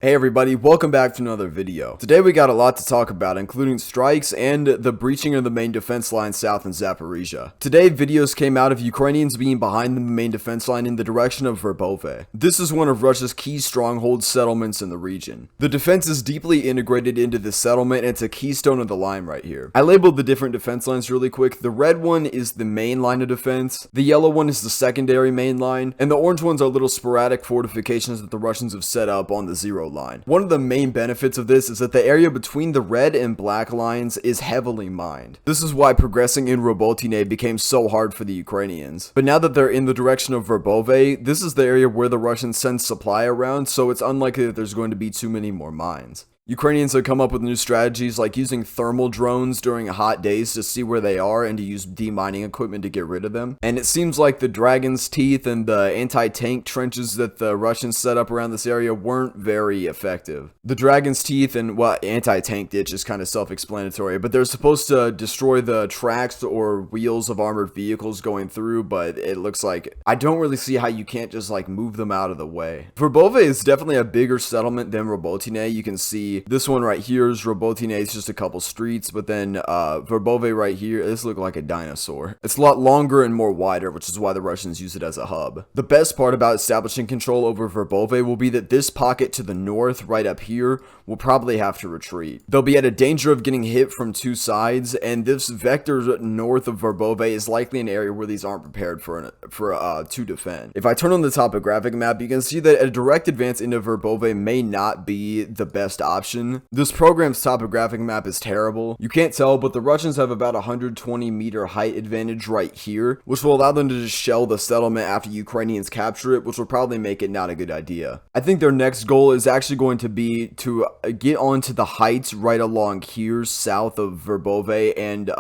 Hey everybody, welcome back to another video. Today we got a lot to talk about, including strikes and the breaching of the main defense line south in Zaporizhzhia. Today, videos came out of Ukrainians being behind the main defense line in the direction of Svatove. This is one of Russia's key stronghold settlements in the region. The defense is deeply integrated into the settlement and it's a keystone of the line right here. I labeled the different defense lines really quick. The red one is the main line of defense, the yellow one is the secondary main line, and the orange ones are little sporadic fortifications that the Russians have set up on the zero line. One of the main benefits of this is that the area between the red and black lines is heavily mined. This is why progressing in Robotine became so hard for the Ukrainians. But now that they're in the direction of Svatove, this is the area where the Russians send supply around, so it's unlikely that there's going to be too many more mines. Ukrainians have come up with new strategies like using thermal drones during hot days to see where they are and to use demining equipment to get rid of them. And it seems like the Dragon's Teeth and the anti-tank trenches that the Russians set up around this area weren't very effective. The Dragon's Teeth and, well, anti-tank ditch is kind of self-explanatory, but they're supposed to destroy the tracks or wheels of armored vehicles going through, but it looks like I don't really see how you can't just like move them out of the way. Svatove is definitely a bigger settlement than Robotine. You can see this one right here is Robotine. It's just a couple streets, but then Svatove right here, this looks like a dinosaur. It's a lot longer and more wider, which is why the Russians use it as a hub. The best part about establishing control over Svatove will be that this pocket to the north, right up here, will probably have to retreat. They'll be at a danger of getting hit from two sides, and this vector north of Svatove is likely an area where these aren't prepared to defend. If I turn on the topographic map, you can see that a direct advance into Svatove may not be the best option. This program's topographic map is terrible. You can't tell, but the Russians have about 120 meter height advantage right here, which will allow them to just shell the settlement after Ukrainians capture it, which will probably make it not a good idea. I think their next goal is actually going to be to get onto the heights right along here, south of Svatove and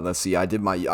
let's see, I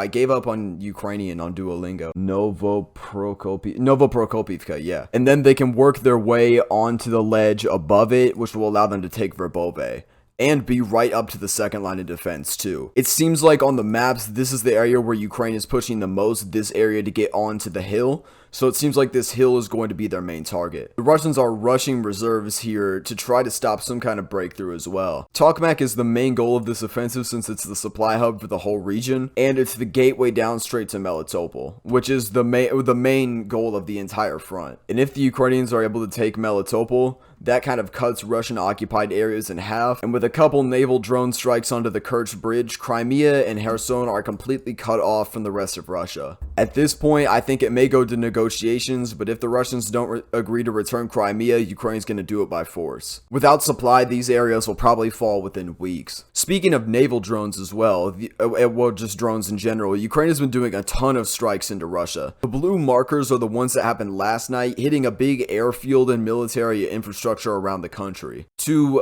gave up on Ukrainian on Duolingo. Novoprokopivka, yeah. And then they can work their way onto the ledge above it, which will allow them to take Svatove. And be right up to the second line of defense too. It seems like on the maps, this is the area where Ukraine is pushing the most, this area to get onto the hill. So it seems like this hill is going to be their main target. The Russians are rushing reserves here to try to stop some kind of breakthrough as well. Tokmak is the main goal of this offensive since it's the supply hub for the whole region, and it's the gateway down straight to Melitopol, which is the main goal of the entire front. And if the Ukrainians are able to take Melitopol, that kind of cuts Russian occupied areas in half, and with a couple naval drone strikes onto the Kerch bridge, Crimea and Kherson are completely cut off from the rest of Russia. At this point, I think it may go to negotiations, but if the Russians don't agree to return Crimea, Ukraine's going to do it by force. Without supply, these areas will probably fall within weeks. Speaking of naval drones as well, well, just drones in general, Ukraine has been doing a ton of strikes into Russia. The blue markers are the ones that happened last night, hitting a big airfield and military infrastructure around the country.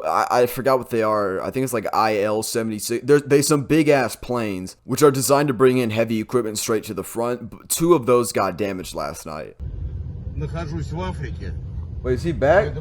I forgot what they are. I think it's like IL-76. There's some big ass planes which are designed to bring in heavy equipment straight to the front. Two of those got damaged last night. Wait, is he back?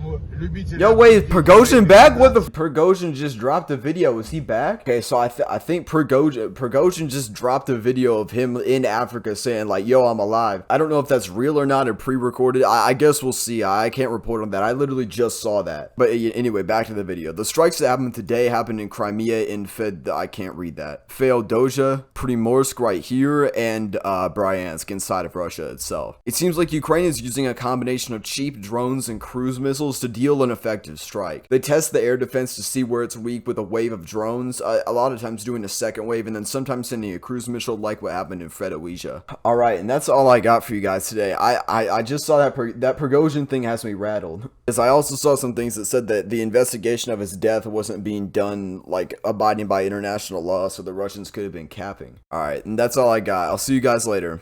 Yo, wait, Prigozhin back? What the? Prigozhin just dropped a video. Is he back? Okay, so I think Prigozhin just dropped a video of him in Africa saying like, yo, I'm alive. I don't know if that's real or not or pre-recorded. I guess we'll see. I can't report on that. I literally just saw that. But anyway, back to the video. The strikes that happened today happened in Crimea, in I can't read that. Feodosia, Primorsk right here, and Bryansk inside of Russia itself. It seems like Ukraine is using a combination of cheap drones and cruise missiles to deal an effective strike. They test the air defense to see where it's weak with a wave of drones, a lot of times doing a second wave, and then sometimes sending a cruise missile like what happened in Zaporizhzhia. Alright, and that's all I got for you guys today. I just saw that Prigozhin thing has me rattled. As I also saw some things that said that the investigation of his death wasn't being done like abiding by international law, so the Russians could have been capping. Alright, and that's all I got. I'll see you guys later.